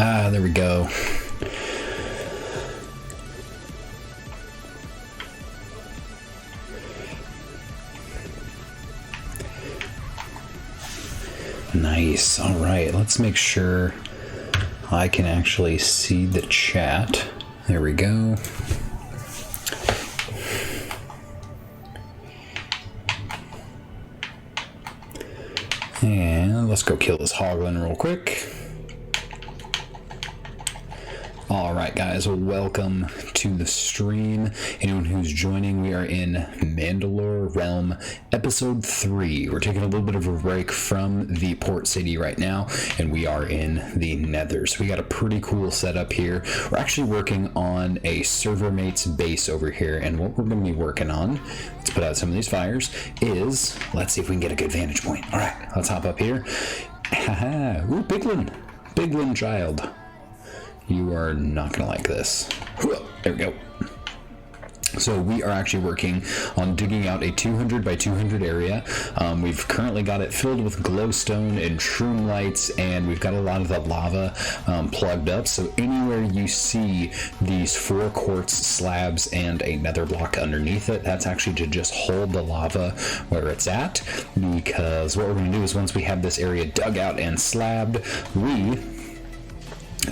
Ah, there we go. Nice. All right, let's make sure I can actually see the chat. There we go. And let's go kill this hoglin real quick. All right, guys, welcome to the stream. Anyone who's joining, we are in Mandalore Realm, episode 3. We're taking a little bit of a break from the port city right now, and we are in the Nether. So we got a pretty cool setup here. We're actually working on a server mate's base over here, and what we're going to be working on, let's put out some of these fires, is, let's see if we can get a good vantage point. All right, let's hop up here. Haha, ooh, Piglin child. You are not going to like this. There we go. So we are actually working on digging out a 200 by 200 area. We've currently got it filled with glowstone and shroom lights, and we've got a lot of the lava plugged up. So anywhere you see these 4 quartz slabs and a nether block underneath it, that's actually to just hold the lava where it's at. Because what we're going to do is once we have this area dug out and slabbed, we,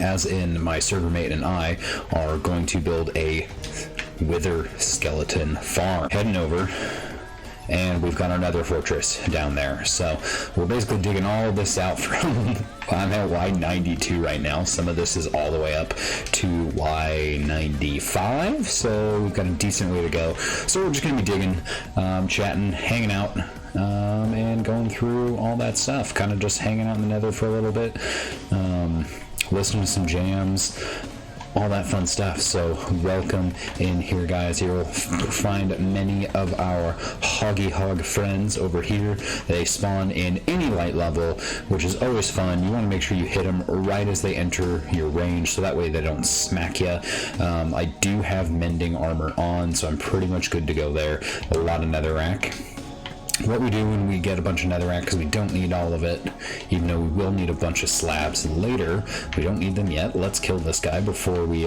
as in my server mate and I, are going to build a wither skeleton farm. Heading over, and we've got our nether fortress down there. So we're basically digging all of this out from, I'm at Y92 right now. Some of this is all the way up to Y95, so we've got a decent way to go. So we're just going to be digging, chatting, hanging out, and going through all that stuff. Kind of just hanging out in the nether for a little bit. Listening to some jams, all that fun stuff. So welcome in here, guys. You'll find many of our hoggy hog friends over here. They spawn in any light level, which is always fun. You want to make sure you hit them right as they enter your range, so that way they don't smack you. I do have mending armor on, so I'm pretty much good to go there. A lot of netherrack. What we do when we get a bunch of netherrack, because we don't need all of it, even though we will need a bunch of slabs later, we don't need them yet. Let's kill this guy before we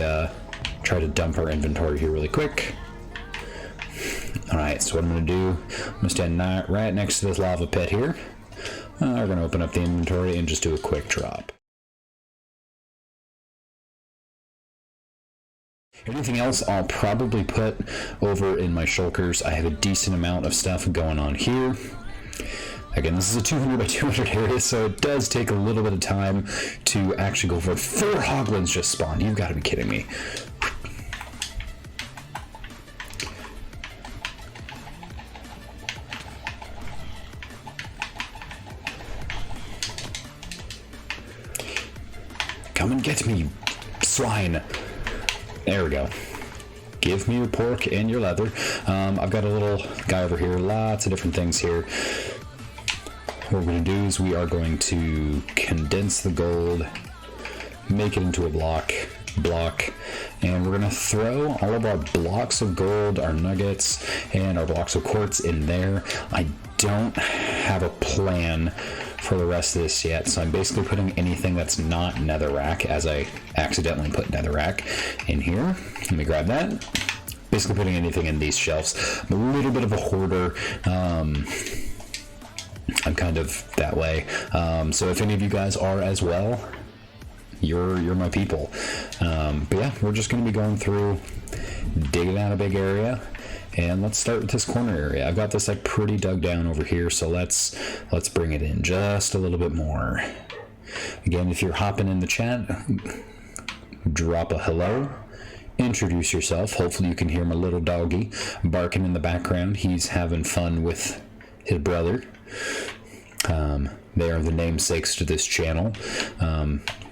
try to dump our inventory here really quick. Alright, so what I'm going to do, I'm going to stand right next to this lava pit here. We're going to open up the inventory and just do a quick drop. Everything else I'll probably put over in my shulkers. I have a decent amount of stuff going on here. Again, this is a 200 by 200 area, so it does take a little bit of time to actually go for it. 4 hoglins just spawned. You've got to be kidding me. Come and get me, you swine. There we go. Give me your pork and your leather. I've got a little guy over here, lots of different things here. What we're going to do is we are going to condense the gold, make it into a block, and we're going to throw all of our blocks of gold, our nuggets, and our blocks of quartz in there. I don't have a plan for the rest of this yet, so I'm basically putting anything that's not netherrack, as I accidentally put netherrack in here. Let me grab that. Basically putting anything in these shelves. I'm a little bit of a hoarder. I'm kind of that way. So if any of you guys are as well, you're my people. But yeah, we're just going to be going through, digging out a big area. And let's start with this corner area. I've got this like pretty dug down over here, so let's bring it in just a little bit more. Again, if you're hopping in the chat, drop a hello, introduce yourself. Hopefully you can hear my little doggy barking in the background. He's having fun with his brother. They are the namesakes to this channel,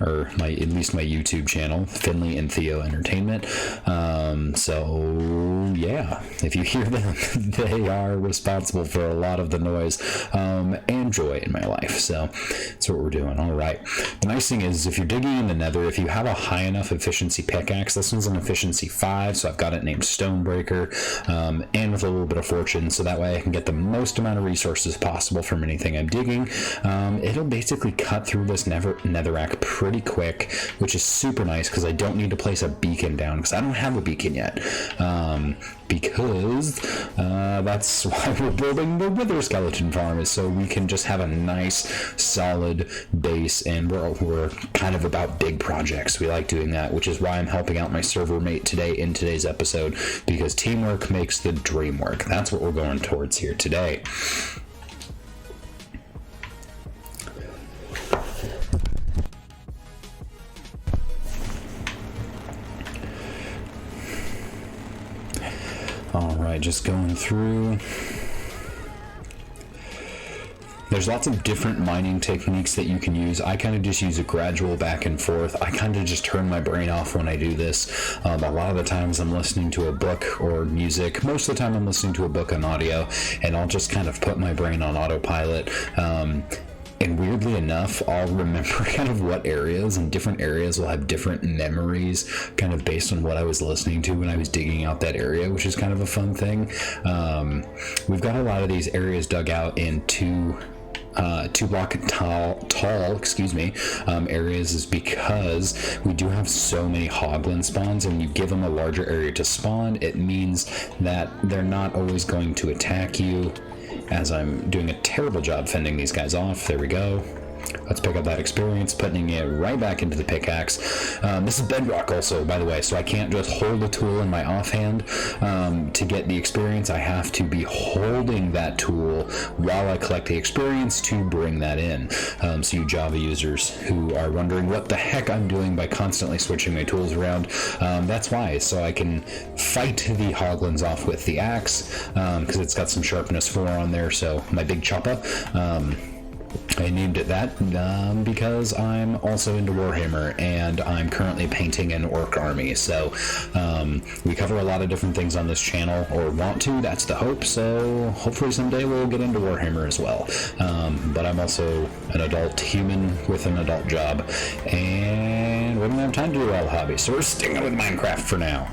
or at least my YouTube channel, Finley and Theo Entertainment. So yeah, if you hear them, they are responsible for a lot of the noise and joy in my life. So that's what we're doing. All right. The nice thing is, if you're digging in the Nether, if you have a high enough efficiency pickaxe, this one's an efficiency 5, so I've got it named Stonebreaker, and with a little bit of fortune, so that way I can get the most amount of resources possible from anything I'm digging. it'll basically cut through this netherrack pretty quick, which is super nice because I don't need to place a beacon down because I don't have a beacon yet. Because that's why we're building the wither skeleton farm, is so we can just have a nice solid base, and we're kind of about big projects. We like doing that, which is why I'm helping out my server mate today in today's episode, because teamwork makes the dream work. That's what we're going towards here today. Alright, just going through. There's lots of different mining techniques that you can use. I kind of just use a gradual back and forth. I kind of just turn my brain off when I do this. A lot of the times I'm listening to a book or music. Most of the time I'm listening to a book on audio, and I'll just kind of put my brain on autopilot. And weirdly enough, I'll remember kind of what areas, and different areas will have different memories kind of based on what I was listening to when I was digging out that area, which is kind of a fun thing. We've got a lot of these areas dug out in two block tall areas, is because we do have so many hoglin spawns, and you give them a larger area to spawn, it means that they're not always going to attack you, as I'm doing a terrible job fending these guys off. There we go. Let's pick up that experience, putting it right back into the pickaxe. This is bedrock also, by the way, so I can't just hold a tool in my offhand to get the experience. I have to be holding that tool while I collect the experience to bring that in. So you Java users who are wondering what the heck I'm doing by constantly switching my tools around, that's why, so I can fight the hoglins off with the axe, because it's got some sharpness 4 on there, so my big chopper. I named it that because I'm also into Warhammer, and I'm currently painting an orc army, so we cover a lot of different things on this channel, or want to, that's the hope, so hopefully someday we'll get into Warhammer as well. But I'm also an adult human with an adult job, and we don't have time to do all the hobbies, so we're sticking with Minecraft for now.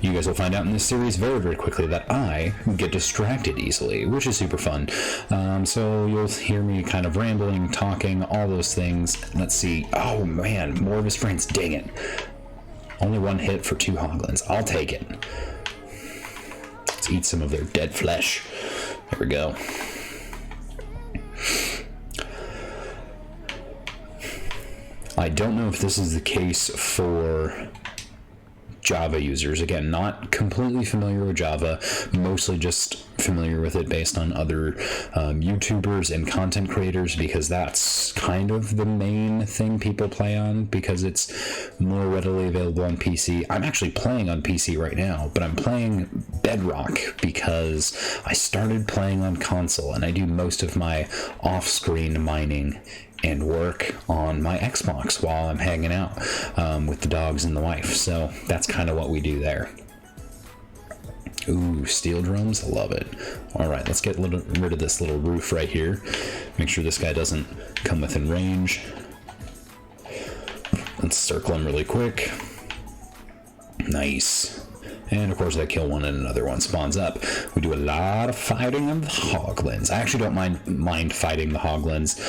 You guys will find out in this series very, very quickly that I get distracted easily, which is super fun. So you'll hear me kind of rambling, talking, all those things. Let's see. Oh man, more of his friends. Dang it. Only 1 hit for 2 hoglins. I'll take it. Let's eat some of their dead flesh. There we go. I don't know if this is the case for Java users. Again, not completely familiar with Java, mostly just familiar with it based on other YouTubers and content creators, because that's kind of the main thing people play on, because it's more readily available on PC. I'm actually playing on PC right now, but I'm playing Bedrock because I started playing on console, and I do most of my off-screen mining and work on my Xbox while I'm hanging out with the dogs and the wife. So that's kind of what we do there. Ooh, steel drums, I love it. All right, let's get rid of this little roof right here. Make sure this guy doesn't come within range. Let's circle him really quick. Nice. And of course I kill one and another one spawns up. We do a lot of fighting of the hoglins. I actually don't mind fighting the hoglins.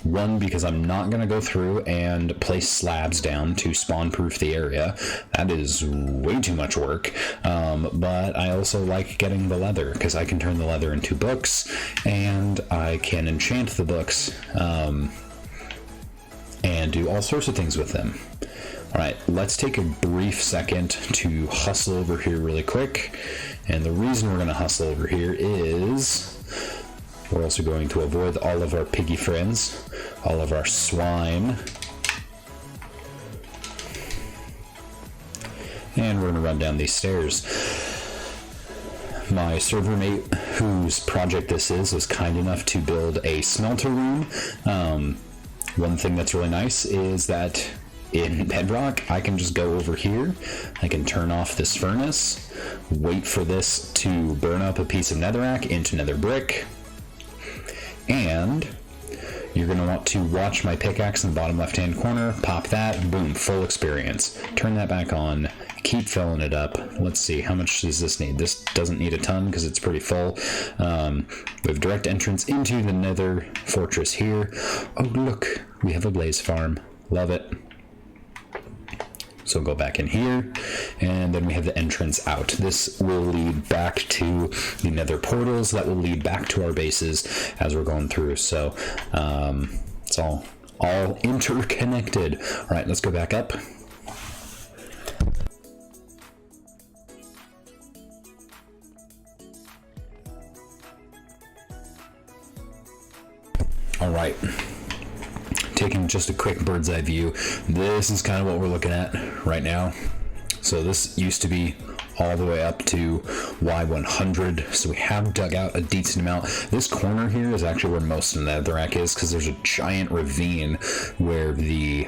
One, because I'm not going to go through and place slabs down to spawn proof the area. That is way too much work. But I also like getting the leather, because I can turn the leather into books, and I can enchant the books and do all sorts of things with them. Alright, let's take a brief second to hustle over here really quick. And the reason we're going to hustle over here is we're also going to avoid all of our piggy friends, all of our swine. And we're going to run down these stairs. My server mate, whose project this is, was kind enough to build a smelter room. One thing that's really nice is that in Bedrock, I can just go over here, I can turn off this furnace, wait for this to burn up a piece of netherrack into nether brick, and you're going to want to watch my pickaxe in the bottom left hand corner, pop that, boom, full experience. Turn that back on, keep filling it up. Let's see, how much does this need? This doesn't need a ton because it's pretty full. We have direct entrance into the Nether fortress here. Oh, look, we have a blaze farm. Love it. So go back in here, and then we have the entrance out. This will lead back to the Nether portals that will lead back to our bases as we're going through. So it's all interconnected. All right, let's go back up. All right. Taking just a quick bird's eye view, this is kind of what we're looking at right now. So this used to be all the way up to Y100, so we have dug out a decent amount. This corner here is actually where most of the netherrack is, because there's a giant ravine where the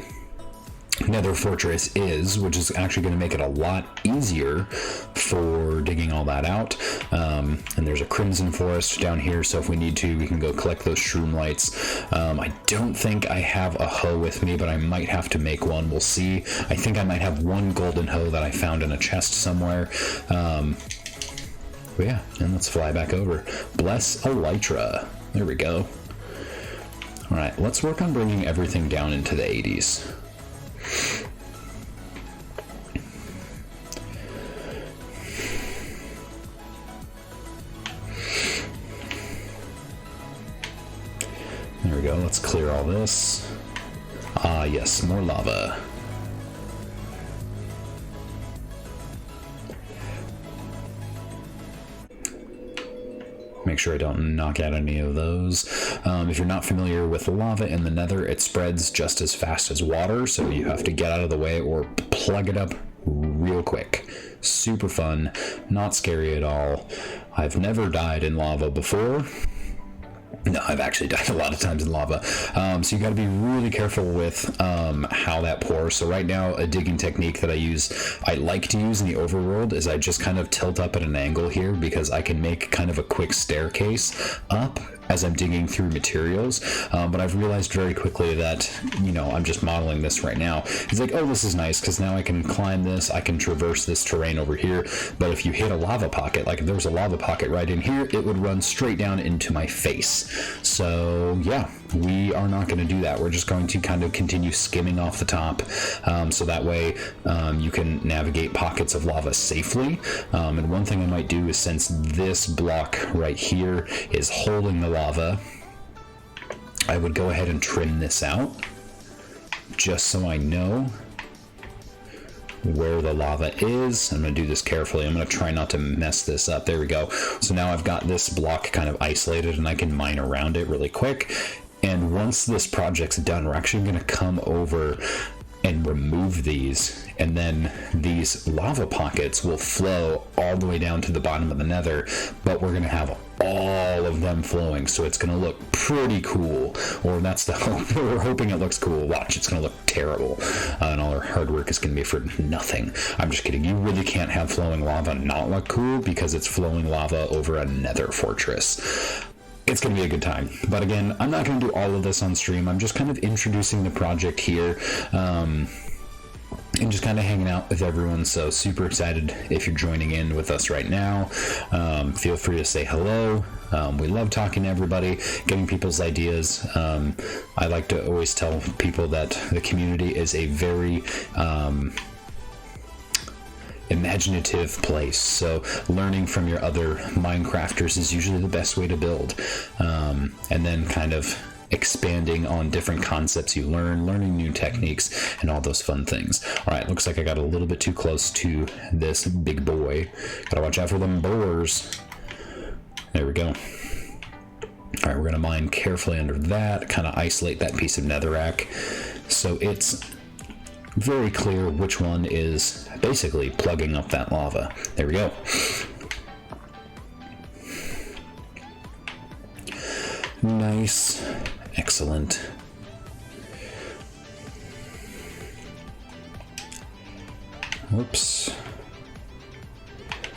Nether fortress is, which is actually going to make it a lot easier for digging all that out. And there's a crimson forest down here, so if we need to, we can go collect those shroom lights. I don't think I have a hoe with me, but I might have to make one. We'll see. I think I might have one golden hoe that I found in a chest somewhere. But yeah, and let's fly back over. Bless Elytra. There we go. All right, let's work on bringing everything down into the 80s. There we go, let's clear all this. Ah, yes, more lava. Make sure I don't knock out any of those. If you're not familiar with lava in the Nether, it spreads just as fast as water, so you have to get out of the way or plug it up real quick. Super fun, not scary at all. I've never died in lava before. No, I've actually died a lot of times in lava. So you got to be really careful with how that pours. So right now, a digging technique that I like to use in the overworld is I just kind of tilt up at an angle here, because I can make kind of a quick staircase up as I'm digging through materials. But I've realized very quickly that, I'm just modeling this right now. It's like, oh, this is nice, because now I can climb this, I can traverse this terrain over here. But if you hit a lava pocket, like if there was a lava pocket right in here, it would run straight down into my face. So yeah, we are not going to do that. We're just going to kind of continue skimming off the top, so that way you can navigate pockets of lava safely. And one thing I might do is, since this block right here is holding the lava, I would go ahead and trim this out, just so I know where the lava is. I'm going to do this carefully. I'm going to try not to mess this up. There we go. So now I've got this block kind of isolated, and I can mine around it really quick. And once this project's done, we're actually going to come over and remove these, and then these lava pockets will flow all the way down to the bottom of the Nether, but we're going to have all of them flowing, so it's going to look pretty cool. Or that's the hope. We're hoping it looks cool. Watch, it's going to look terrible, and all our hard work is going to be for nothing. I'm just kidding. You really can't have flowing lava not look cool, because it's flowing lava over a Nether fortress. It's going to be a good time. But again, I'm not going to do all of this on stream. I'm just kind of introducing the project here, and just kind of hanging out with everyone. So super excited if you're joining in with us right now. Feel free to say hello. We love talking to everybody, getting people's ideas. I like to always tell people that the community is a very imaginative place, so learning from your other Minecrafters is usually the best way to build, and then kind of expanding on different concepts you learning new techniques and all those fun things. All right, looks like I got a little bit too close to this big boy. Gotta watch out for them boars. There we go. All right, we're gonna mine carefully under that, kind of isolate that piece of netherrack, so it's very clear which one is basically plugging up that lava. There we go. Nice. Excellent. Whoops.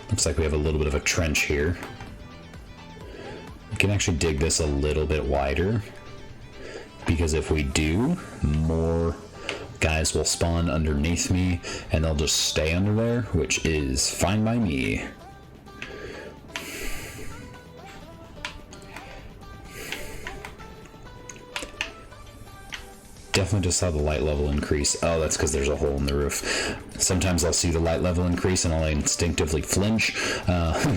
Looks like we have a little bit of a trench here. We can actually dig this a little bit wider, because if we do, more guys will spawn underneath me and they'll just stay under there, which is fine by me. Definitely just saw the light level increase. Oh, that's because there's a hole in the roof. Sometimes I'll see the light level increase and I'll instinctively flinch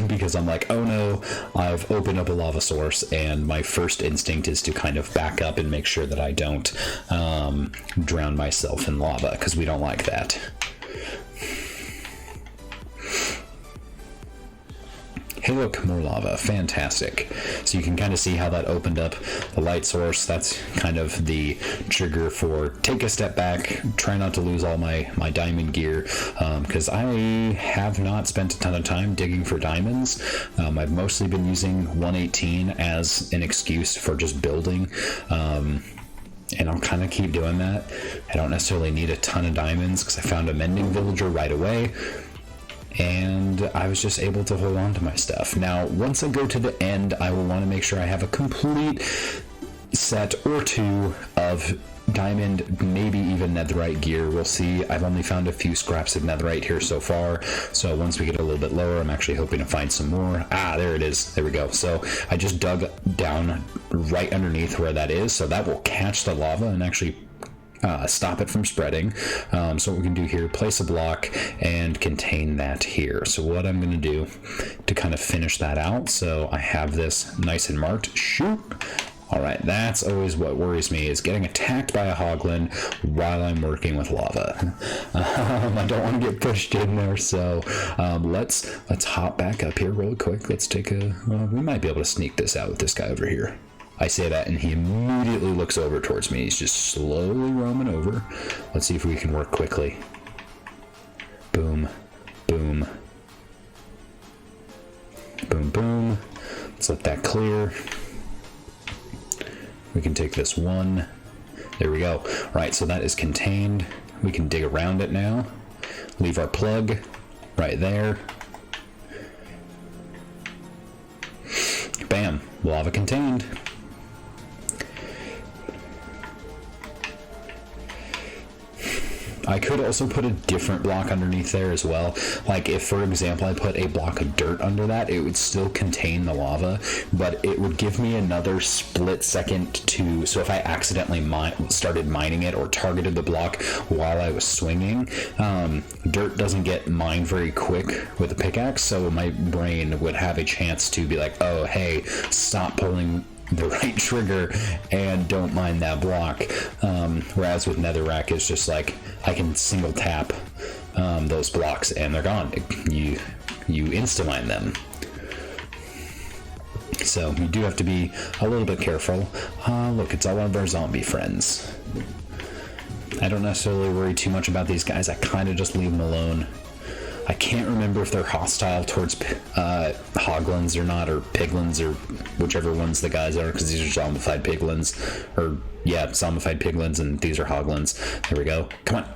because I'm like, oh no, I've opened up a lava source, and my first instinct is to kind of back up and make sure that I don't drown myself in lava, because we don't like that. Hey look, more lava, fantastic. So you can kind of see how that opened up the light source. That's kind of the trigger for take a step back, try not to lose all my diamond gear, because I have not spent a ton of time digging for diamonds. I've mostly been using 118 as an excuse for just building, and I'll kind of keep doing that. I don't necessarily need a ton of diamonds because I found a mending villager right away, and I was just able to hold on to my stuff. Now, once I go to the end, I will want to make sure I have a complete set or two of diamond, maybe even netherite gear. We'll see. I've only found a few scraps of netherite here so far, so once we get a little bit lower, I'm actually hoping to find some more. Ah, there it is. There we go. So I just dug down right underneath where that is, so that will catch the lava and actually stop it from spreading. So what we can do here, place a block and contain that here. So what I'm going to do to kind of finish that out, so I have this nice and marked, shoot. All right, that's always what worries me, is getting attacked by a hoglin while I'm working with lava. I don't want to get pushed in there, so let's hop back up here real quick. Let's take a, we might be able to sneak this out with this guy over here. I say that and he immediately looks over towards me. He's just slowly roaming over. Let's see if we can work quickly. Boom, boom, boom, boom. Let's let that clear. We can take this one. There we go. Right, so that is contained. We can dig around it now. Leave our plug right there. Bam, lava contained. I could also put a different block underneath there as well. Like if, for example, I put a block of dirt under that, it would still contain the lava, but it would give me another split second to, so if I accidentally started mining it or targeted the block while I was swinging, dirt doesn't get mined very quick with a pickaxe, so my brain would have a chance to be like, oh, hey, stop pulling the right trigger and don't mind that block. Whereas with netherrack, it's just like I can single tap those blocks and they're gone. You insta mine them. So you do have to be a little bit careful. Look, it's all one of our zombie friends. I don't necessarily worry too much about these guys. I kind of just leave them alone. I can't remember if they're hostile towards hoglins or not, or piglins, or whichever ones the guys are, because these are zombified piglins, or yeah, zombified piglins, and these are hoglins. There we go. Come on.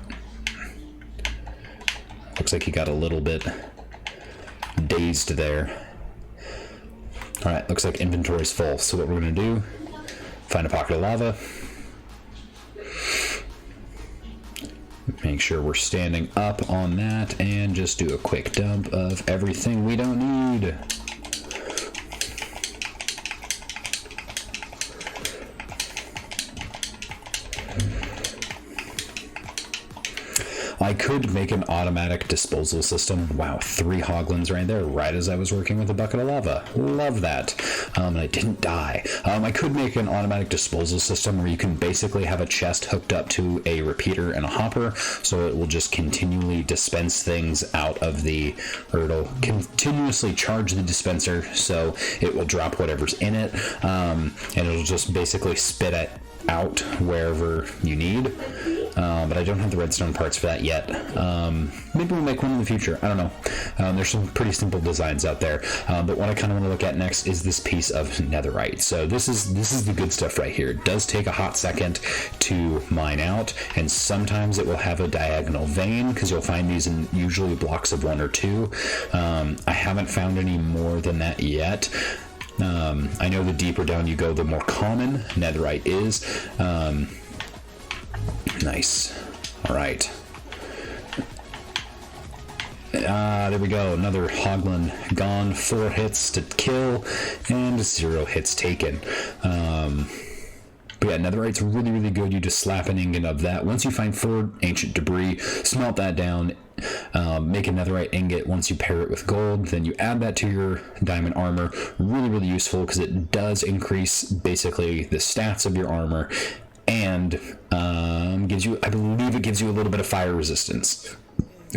Looks like he got a little bit dazed there. All right, looks like inventory's full. So what we're gonna do? Find a pocket of lava. Make sure we're standing up on that and just do a quick dump of everything we don't need. I could make an automatic disposal system. Wow, 3 hoglins right there, right as I was working with a bucket of lava. Love that. And I didn't die. I could make an automatic disposal system where you can basically have a chest hooked up to a repeater and a hopper, so it will just continually dispense things out of the, or it'll continuously charge the dispenser, so it will drop whatever's in it, and it'll just basically spit it out wherever you need. But I don't have the redstone parts for that yet. Maybe we'll make one in the future. I don't know. There's some pretty simple designs out there. But what I kind of want to look at next is this piece of netherite. So this is the good stuff right here. It does take a hot second to mine out, and sometimes it will have a diagonal vein, because you'll find these in usually blocks of 1 or 2. I haven't found any more than that yet. I know the deeper down you go, the more common netherite is. Nice. All right. There we go. Another Hoglin gone. 4 hits to kill and 0 hits taken. But yeah, netherite's really, really good. You just slap an ingot of that. Once you find 4 ancient debris, smelt that down, make a netherite ingot. Once you pair it with gold, then you add that to your diamond armor. Really, really useful because it does increase basically the stats of your armor and gives you, I believe it gives you a little bit of fire resistance,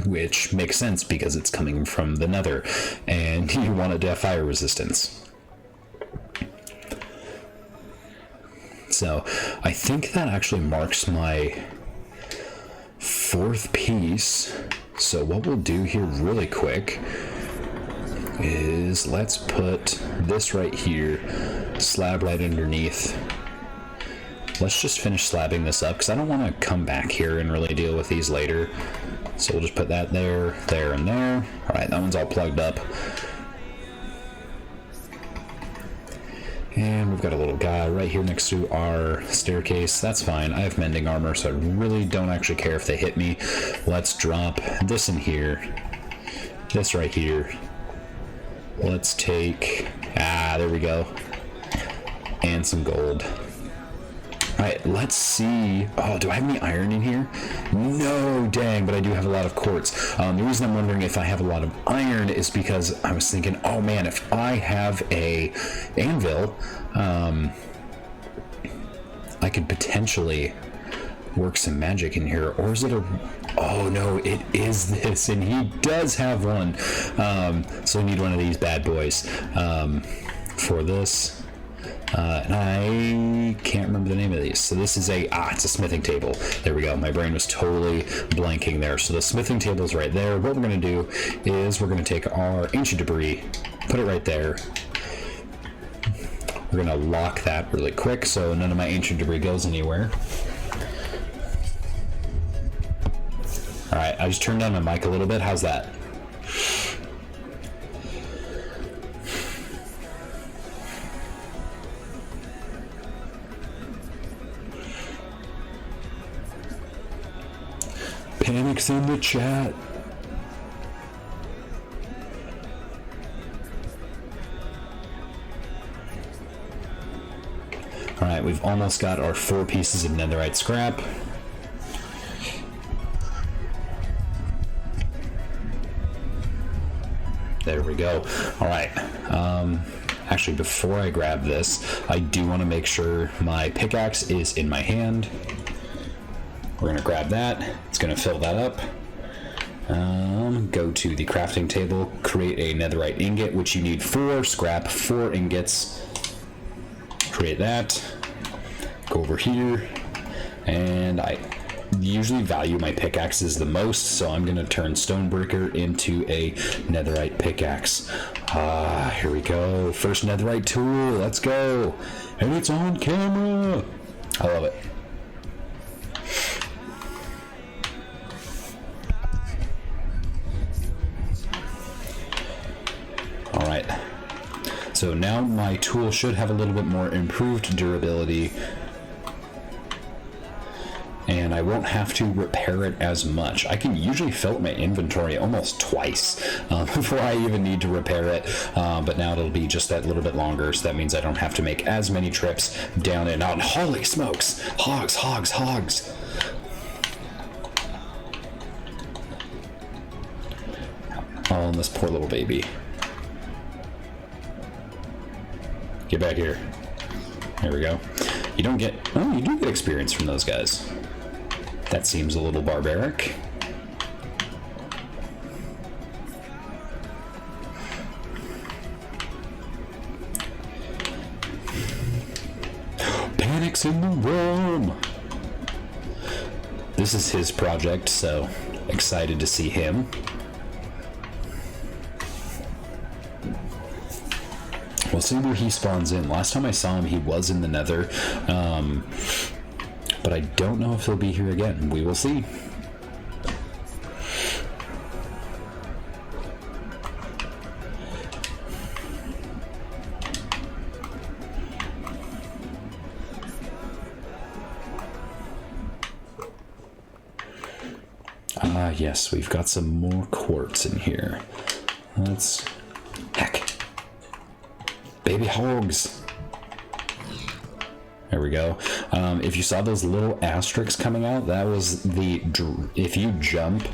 which makes sense because it's coming from the nether and you want it to have fire resistance. So I think that actually marks my 4th piece. So what we'll do here really quick is let's put this right here, slab right underneath. Let's just finish slabbing this up because I don't want to come back here and really deal with these later. So we'll just put that there, there, and there. All right, that one's all plugged up. And we've got a little guy right here next to our staircase. That's fine. I have mending armor, so I really don't actually care if they hit me. Let's drop this in here. This right here. Let's take... there we go. And some gold. Alright, let's see. Oh, do I have any iron in here? No, dang, but I do have a lot of quartz. The reason I'm wondering if I have a lot of iron is because I was thinking, oh man, if I have a anvil, I could potentially work some magic in here. Or is it a... Oh no, it is this, and he does have one. So we need one of these bad boys for this. And I can't remember the name of these. So this is it's a smithing table. There we go. My brain was totally blanking there. So the smithing table is right there. What we're going to do is we're going to take our ancient debris, put it right there. We're going to lock that really quick so none of my ancient debris goes anywhere. All right, I just turned down my mic a little bit. How's that? Panic's in the chat. Alright, we've almost got our 4 pieces of netherite scrap. There we go. Alright. Actually, before I grab this, I do want to make sure my pickaxe is in my hand. We're going to grab that. It's going to fill that up. Go to the crafting table, create a netherite ingot, which you need 4 scrap, 4 ingots. Create that. Go over here. And I usually value my pickaxes the most, so I'm going to turn Stonebreaker into a netherite pickaxe. Here we go. First netherite tool. Let's go. And it's on camera. I love it. Alright, so now my tool should have a little bit more improved durability, and I won't have to repair it as much. I can usually fill up my inventory almost twice before I even need to repair it, but now it'll be just that little bit longer, so that means I don't have to make as many trips down and out. Holy smokes! Hogs, hogs, hogs! Oh, and this poor little baby. Get back here. There we go. You don't get... Oh, you do get experience from those guys. That seems a little barbaric. Panic's in the room! This is his project, so excited to see him. We'll see where he spawns in. Last time I saw him, he was in the Nether, but I don't know if he'll be here again. We will see. Ah, yes, we've got some more quartz in here. Let's... Heck. Baby hogs. There we go. If you saw those little asterisks coming out, that was the... If you jump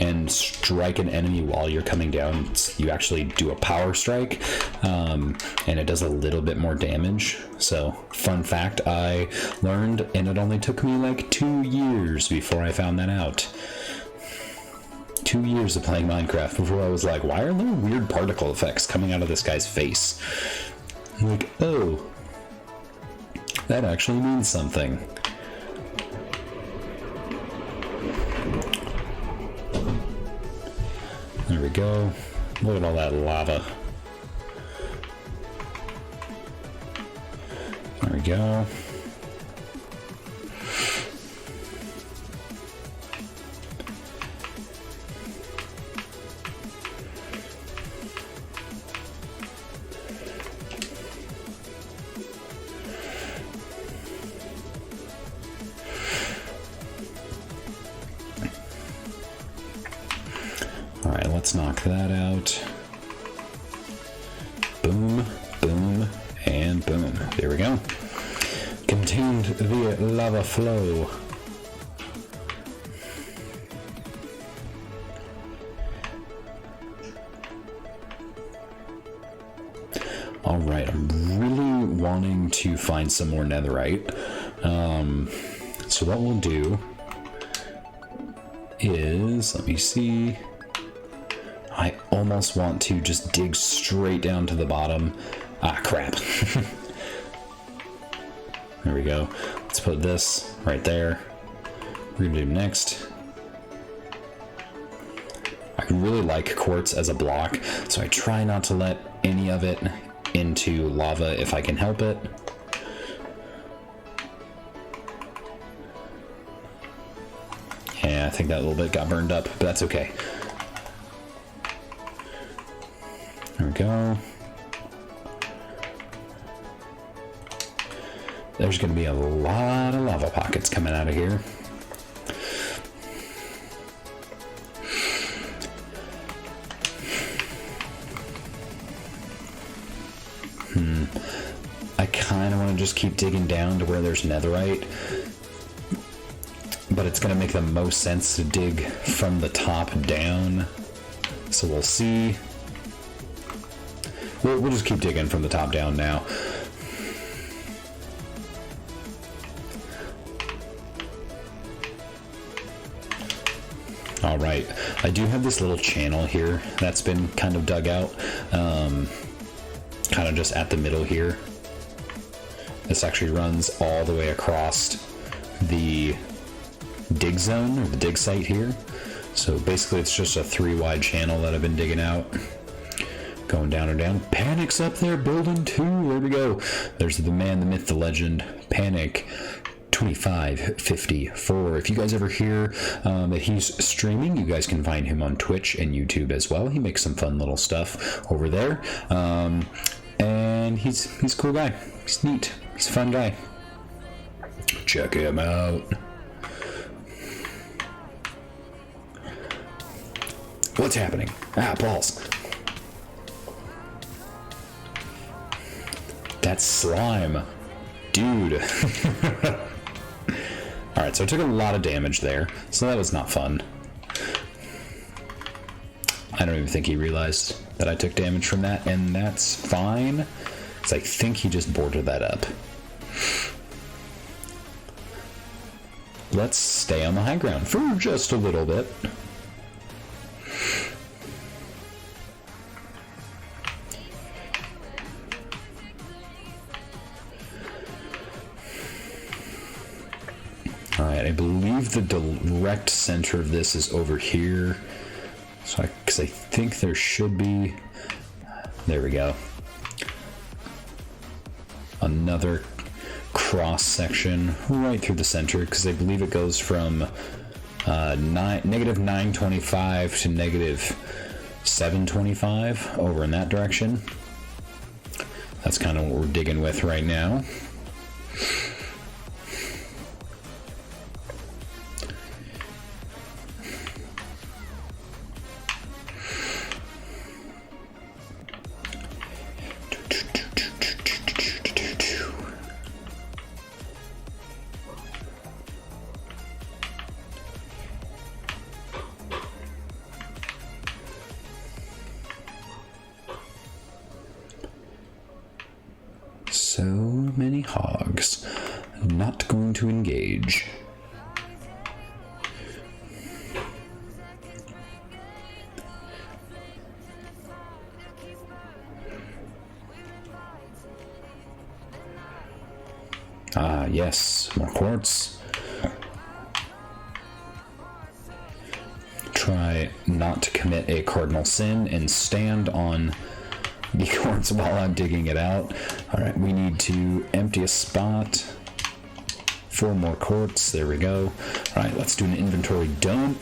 and strike an enemy while you're coming down, you actually do a power strike, and it does a little bit more damage. So, fun fact, I learned, and it only took me like 2 years before I found that out. 2 years of playing Minecraft before I was like, why are there weird particle effects coming out of this guy's face? I'm like, oh... That actually means something. There we go. Look at all that lava. There we go. Alright, let's knock that out. Boom, boom, and boom. There we go. Contained via lava flow. Alright, I'm really wanting to find some more netherite. So what we'll do is, let me see... I almost want to just dig straight down to the bottom. Ah, crap. There we go. Let's put this right there. We're gonna do next. I really like quartz as a block, so I try not to let any of it into lava if I can help it. Yeah, I think that little bit got burned up, but that's okay. There we go. There's going to be a lot of lava pockets coming out of here. I kind of want to just keep digging down to where there's netherite, but it's going to make the most sense to dig from the top down. So we'll see. We'll just keep digging from the top down now. Alright, I do have this little channel here that's been kind of dug out. Kind of just at the middle here. This actually runs all the way across the dig zone, or the dig site here. So basically it's just a 3-wide channel that I've been digging out. Going down and down. Panic's up there building too. There we go. There's the man, the myth, the legend. Panic 2554. If you guys ever hear that he's streaming, you guys can find him on Twitch and YouTube as well. He makes some fun little stuff over there. And he's a cool guy. He's neat. He's a fun guy. Check him out. What's happening? Ah, balls. That's slime. Dude. Alright, so I took a lot of damage there, so that was not fun. I don't even think he realized that I took damage from that, and that's fine, because I think he just boarded that up. Let's stay on the high ground for just a little bit. Alright, I believe the direct center of this is over here. So because I think there should be... There we go. Another cross section right through the center, because I believe it goes from negative 925 to negative 725 over in that direction. That's kind of what we're digging with right now. So many hogs. Not going to engage. Ah, yes, more quartz. Try not to commit a cardinal sin and stand on the quartz while I'm digging it out. Alright, we need to empty a spot. 4 more quartz, there we go. Alright, let's do an inventory dump.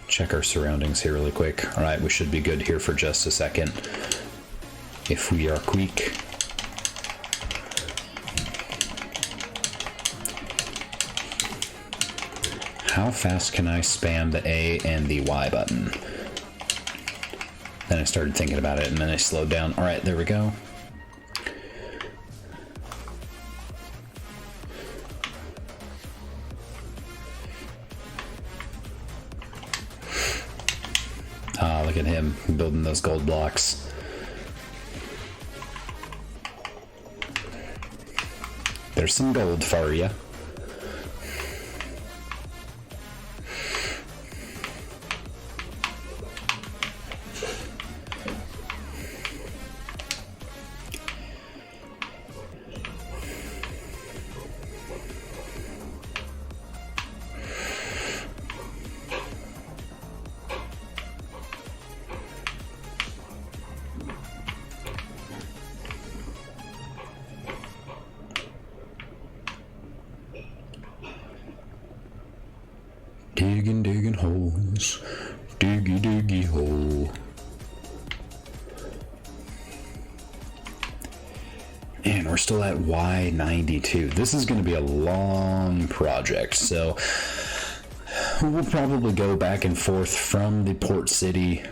Check our surroundings here really quick. Alright, we should be good here for just a second. If we are quick. How fast can I spam the A and the Y button? Then I started thinking about it and then I slowed down. All right, there we go. Ah, look at him building those gold blocks. There's some gold for you. Digging holes. Diggy hole. And we're still at Y92. This is going to be a long project, so we'll probably go back and forth from the port city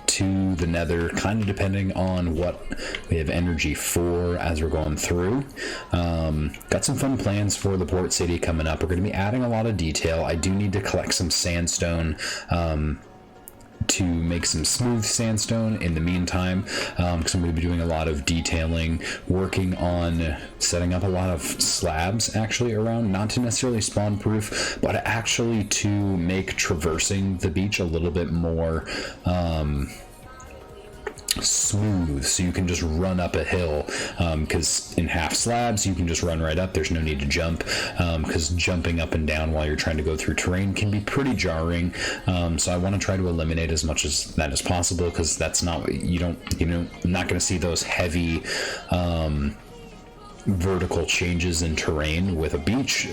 to the Nether, kind of depending on what we have energy for as we're going through. Got some fun plans for the port city coming up. We're going to be adding a lot of detail. I do need to collect some sandstone to make some smooth sandstone in the meantime, because I'm going to be doing a lot of detailing, working on setting up a lot of slabs actually around, not to necessarily spawn proof, but actually to make traversing the beach a little bit more smooth, so you can just run up a hill, because in half slabs you can just run right up. There's no need to jump, because jumping up and down while you're trying to go through terrain can be pretty jarring. So I want to try to eliminate as much as that as possible, because that's not what I'm not going to see those heavy vertical changes in terrain with a beach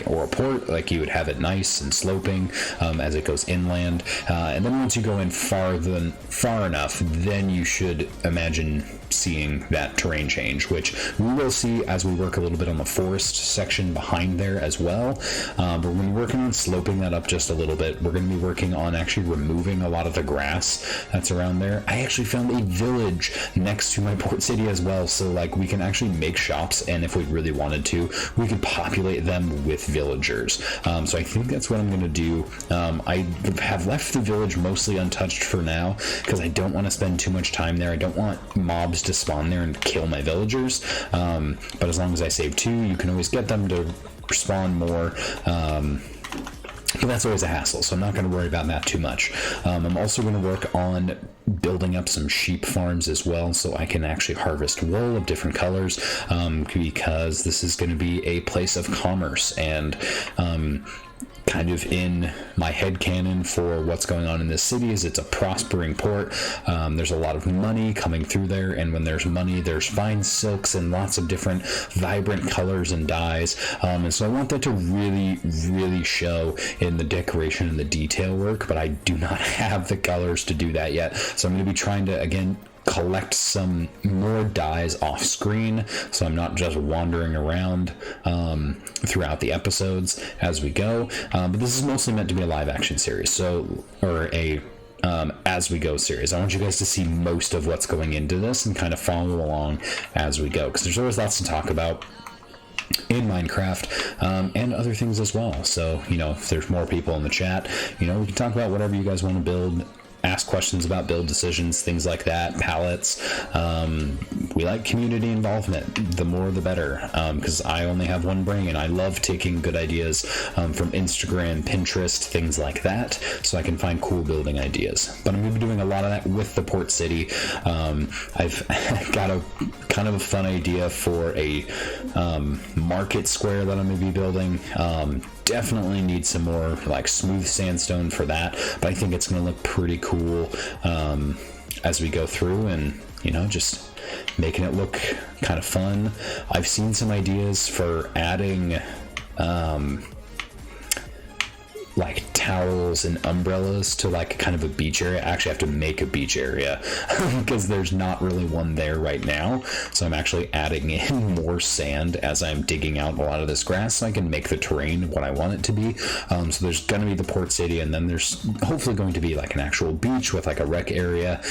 or a port. Like, you would have it nice and sloping as it goes inland, and then once you go in far enough, then you should imagine seeing that terrain change, which we will see as we work a little bit on the forest section behind there as well. But when we're working on sloping that up just a little bit, we're going to be working on actually removing a lot of the grass that's around there. I actually found a village next to my port city as well, so like we can actually make shops, and if we really wanted to, we could populate them with villagers. So I think that's what I'm going to do. I have left the village mostly untouched for now, because I don't want to spend too much time there. I don't want mobs to spawn there and kill my villagers, but as long as I save 2, you can always get them to spawn more, but that's always a hassle, so I'm not going to worry about that too much. I'm also going to work on building up some sheep farms as well, so I can actually harvest wool of different colors, because this is going to be a place of commerce, and kind of in my headcanon for what's going on in this city is it's a prospering port. There's a lot of money coming through there, and when there's money, there's fine silks and lots of different vibrant colors and dyes, and so I want that to really show in the decoration and the detail work, but I do not have the colors to do that yet, so I'm going to be trying to again collect some more dyes off screen, so I'm not just wandering around throughout the episodes as we go, but this is mostly meant to be a live action series, or a as we go series. I want you guys to see most of what's going into this and kind of follow along as we go, because there's always lots to talk about in Minecraft, and other things as well. So, if there's more people in the chat, we can talk about whatever you guys want to build ask questions about build decisions, things like that, palettes. We like community involvement. The more the better, because I only have one brain, and I love taking good ideas from Instagram, Pinterest, things like that, so I can find cool building ideas. But I'm going to be doing a lot of that with the port city. I've got a kind of a fun idea for a market square that I'm going to be building. Definitely need some more like smooth sandstone for that, but I think it's going to look pretty cool as we go through, and you know, just making it look kind of fun. I've seen some ideas for adding like towels and umbrellas to like kind of a beach area. I actually have to make a beach area because there's not really one there right now, so I'm actually adding in more sand as I'm digging out a lot of this grass so I can make the terrain what I want it to be. So there's going to be the port city, and then there's hopefully going to be like an actual beach with like a rec area.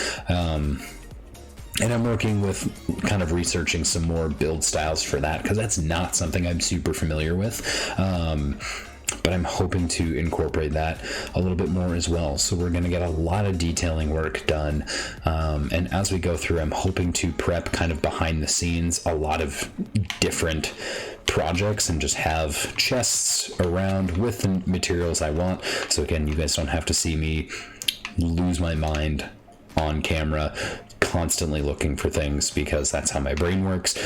And I'm working with kind of researching some more build styles for that, because that's not something I'm super familiar with. But I'm hoping to incorporate that a little bit more as well. So we're going to get a lot of detailing work done. And as we go through, I'm hoping to prep kind of behind the scenes a lot of different projects and just have chests around with the materials I want. So again, you guys don't have to see me lose my mind on camera constantly looking for things, because that's how my brain works.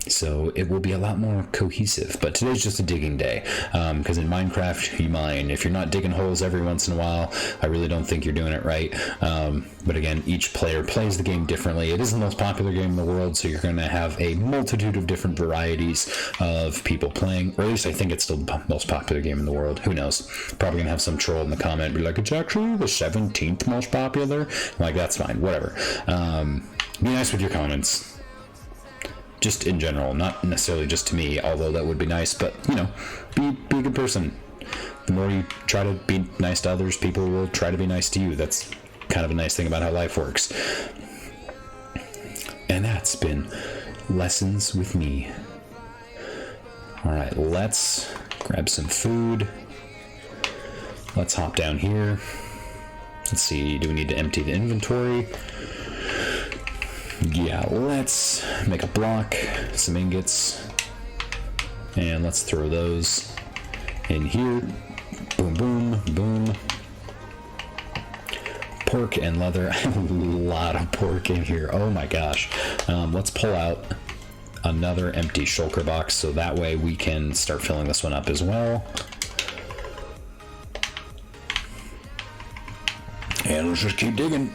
So it will be a lot more cohesive. But today's just a digging day, because in Minecraft, you mine. If you're not digging holes every once in a while, I really don't think you're doing it right. But again, each player plays the game differently. It is the most popular game in the world, so you're going to have a multitude of different varieties of people playing, or at least I think it's still the most popular game in the world. Who knows? Probably going to have some troll in the comment be like, it's actually the 17th most popular. I'm like, that's fine, whatever. Be nice with your comments. Just in general, not necessarily just to me, although that would be nice, but, you know, be a good person. The more you try to be nice to others, people will try to be nice to you. That's kind of a nice thing about how life works. And that's been Lessons with me. Alright, let's grab some food. Let's hop down here. Let's see, do we need to empty the inventory? Yeah, let's make a block, some ingots, and let's throw those in here. Boom, boom, boom. Pork and leather. I have a lot of pork in here. Oh my gosh. Let's pull out another empty shulker box so that way we can start filling this one up as well. And let's just keep digging.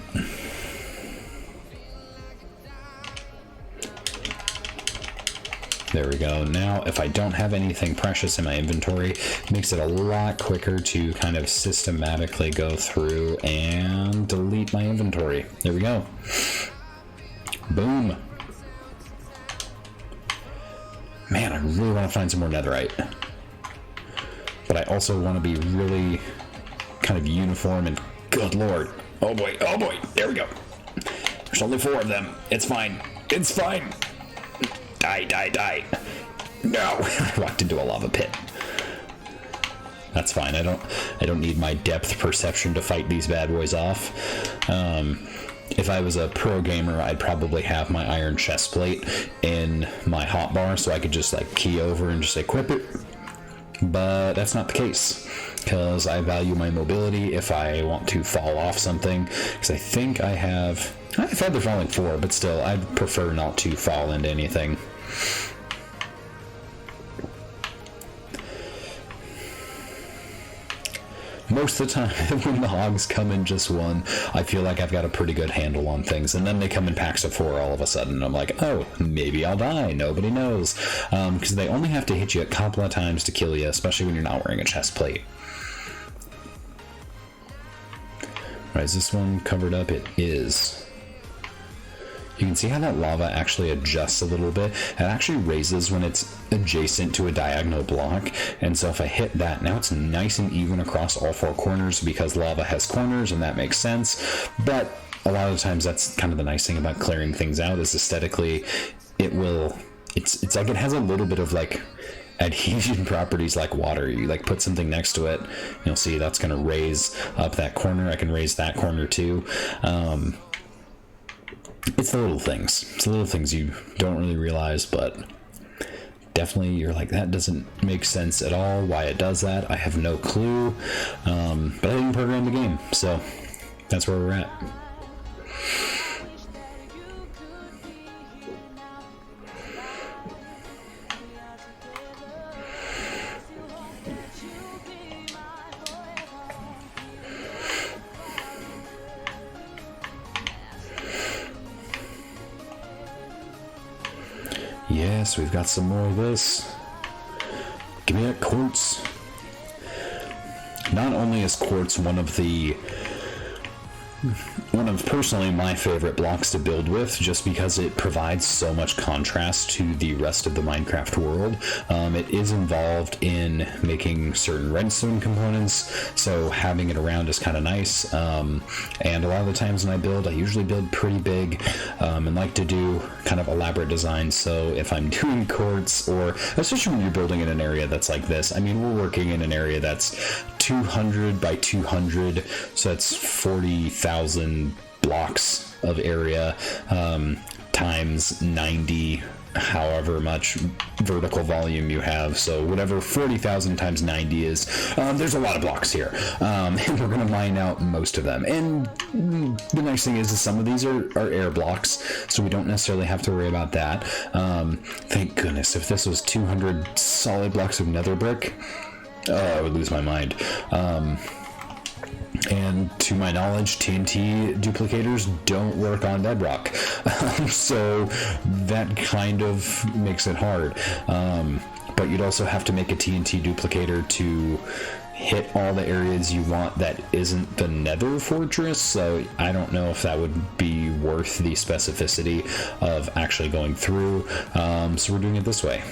There we go. Now, if I don't have anything precious in my inventory, it makes it a lot quicker to kind of systematically go through and delete my inventory. There we go. Boom. Man, I really want to find some more netherite. But I also want to be really kind of uniform and good lord. Oh boy, there we go. There's only 4 of them. It's fine. It's fine. Die. No! I walked into a lava pit. That's fine. I don't need my depth perception to fight these bad boys off. If I was a pro gamer, I'd probably have my iron chest plate in my hotbar so I could just like key over and just equip it. But that's not the case, because I value my mobility if I want to fall off something, because I think I have feather falling 4, but still I'd prefer not to fall into anything. Most of the time when the hogs come in just one, I feel like I've got a pretty good handle on things, and then they come in packs of 4 all of a sudden. I'm like, oh, maybe I'll die. Nobody knows. Because they only have to hit you a couple of times to kill you, especially when you're not wearing a chest plate. Alright, is this one covered up? It is. You can see how that lava actually adjusts a little bit. It actually raises when it's adjacent to a diagonal block, and so if I hit that, now it's nice and even across all 4 corners, because lava has corners, and that makes sense. But a lot of the times that's kind of the nice thing about clearing things out, is aesthetically it's like it has a little bit of like adhesion properties like water. You like put something next to it, you'll see that's going to raise up that corner. I can raise that corner too. It's the little things. It's the little things you don't really realize, but definitely you're like, that doesn't make sense at all. Why it does that, I have no clue. But I didn't program the game, so that's where we're at. Yes, we've got some more of this. Give me that quartz. Not only is quartz one of personally my favorite blocks to build with, just because it provides so much contrast to the rest of the Minecraft world. It is involved in making certain redstone components, so having it around is kind of nice. And a lot of the times when I usually build pretty big, and like to do kind of elaborate designs. So if I'm doing quartz, or especially when you're building in an area that's like this, I mean, we're working in an area that's 200 by 200, so that's 40,000 blocks of area, times 90, however much vertical volume you have. So whatever 40,000 times 90 is, there's a lot of blocks here, and we're going to mine out most of them. And the nice thing is some of these are air blocks, so we don't necessarily have to worry about that. Thank goodness. If this was 200 solid blocks of nether brick, I would lose my mind. And to my knowledge, TNT duplicators don't work on bedrock. So that kind of makes it hard. But you'd also have to make a TNT duplicator to hit all the areas you want that isn't the Nether fortress. So I don't know if that would be worth the specificity of actually going through. So we're doing it this way.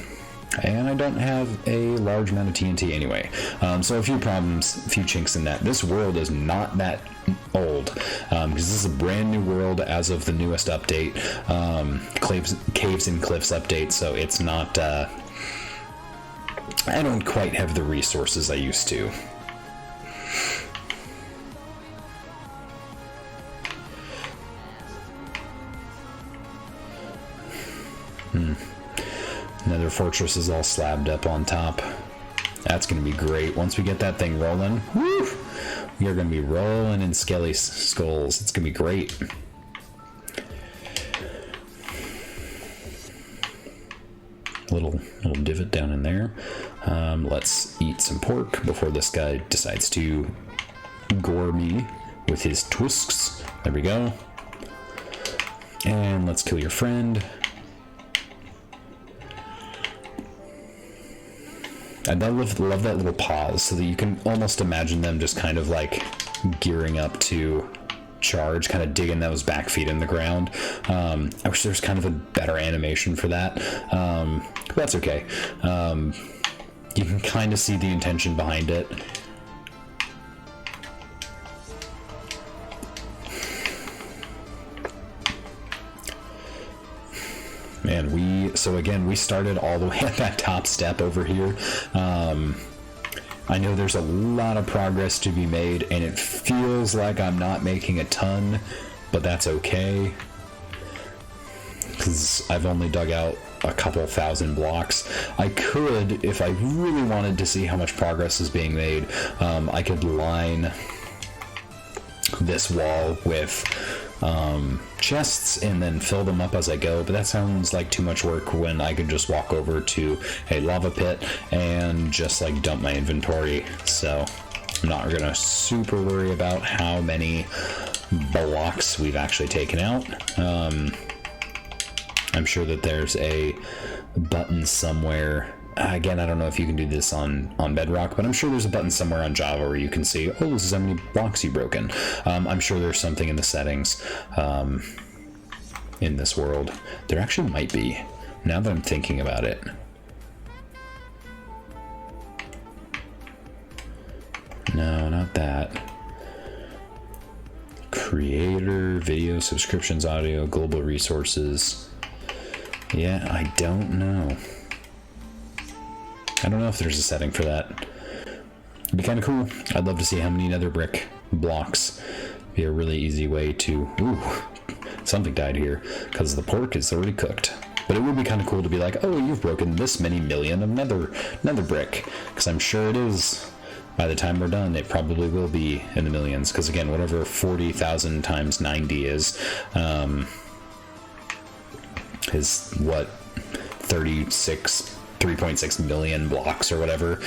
And I don't have a large amount of TNT anyway. So a few problems, a few chinks in that. This world is not that old, because this is a brand new world as of the newest update, Caves and Cliffs update, so it's not, I don't quite have the resources I used to. Another fortress is all slabbed up on top. That's going to be great. Once we get that thing rolling, woo, we are going to be rolling in skelly skulls. It's going to be great. Little divot down in there. Let's eat some pork before this guy decides to gore me with his twists. There we go. And let's kill your friend. I love that little pause, so that you can almost imagine them just kind of like gearing up to charge, kind of digging those back feet in the ground. I wish there was kind of a better animation for that. But that's okay. You can kind of see the intention behind it. Man, we started all the way at that top step over here. I know there's a lot of progress to be made, and it feels like I'm not making a ton, but that's okay, because I've only dug out a couple thousand blocks. I could, if I really wanted to see how much progress is being made, I could line this wall with chests and then fill them up as I go, but that sounds like too much work when I could just walk over to a lava pit and just like dump my inventory. So I'm not gonna super worry about how many blocks we've actually taken out. I'm sure that there's a button somewhere. Again, I don't know if you can do this on Bedrock, but I'm sure there's a button somewhere on Java where you can see, oh, this is how many blocks you've broken. I'm sure there's something in the settings in this world. There actually might be, now that I'm thinking about it. No, not that. Creator, video, subscriptions, audio, global resources. Yeah, I don't know. I don't know if there's a setting for that. It'd be kind of cool. I'd love to see how many nether brick blocks. Be a really easy way to... Ooh, something died here because the pork is already cooked. But it would be kind of cool to be like, oh, you've broken this many million of nether brick, because I'm sure it is. By the time we're done, it probably will be in the millions, because again, whatever 40,000 times 90 is what, 3.6 million blocks or whatever.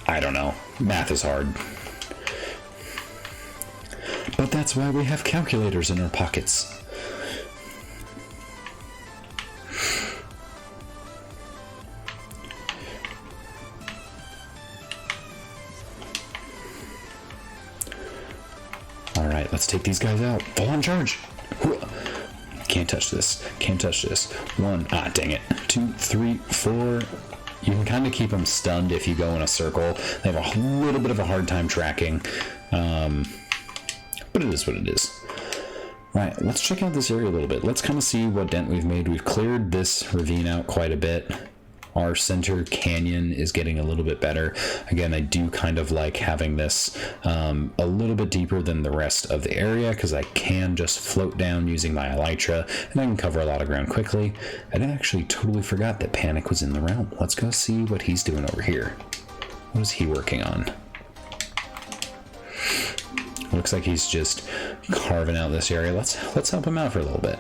I don't know. Math is hard. But that's why we have calculators in our pockets. Alright, let's take these guys out. Full on charge. Can't touch this. Can't touch this. 1. Ah, dang it. 2, 3, 4. You can kind of keep them stunned if you go in a circle. They have a little bit of a hard time tracking. But it is what it is. Right, let's check out this area a little bit. Let's kind of see what dent we've made. We've cleared this ravine out quite a bit. Our center canyon is getting a little bit better. Again, I do kind of like having this a little bit deeper than the rest of the area, because I can just float down using my elytra, and I can cover a lot of ground quickly. I actually totally forgot that Panic was in the realm. Let's go see what he's doing over here. What is he working on? Looks like he's just carving out this area. Let's help him out for a little bit.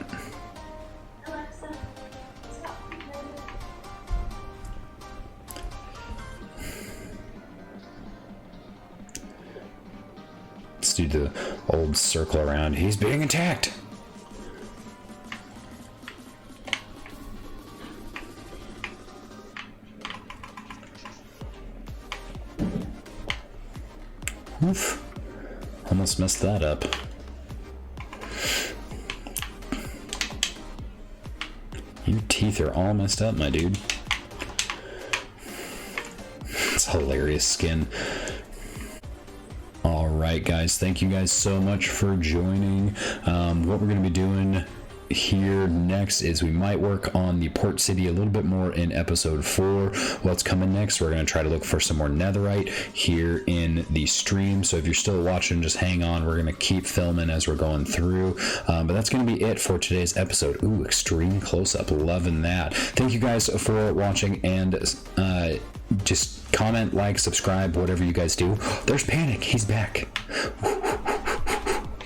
Let's do the old circle around. He's being attacked. Oof. Almost messed that up. Your teeth are all messed up, my dude. It's hilarious skin. Alright guys, thank you guys so much for joining. What we're going to be doing here next is we might work on the port city a little bit more in episode 4. What's coming next, we're going to try to look for some more netherite here in the stream. So if you're still watching, just hang on. We're going to keep filming as we're going through, but that's going to be it for today's episode. Ooh, extreme close-up, loving that. Thank you guys for watching, and just comment, like, subscribe, whatever you guys do. There's Panic, he's back.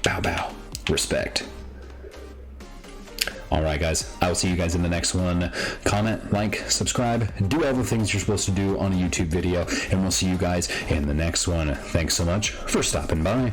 Bow bow, respect. Alright guys, I will see you guys in the next one. Comment, like, subscribe, do all the things you're supposed to do on a YouTube video, and we'll see you guys in the next one. Thanks so much for stopping by.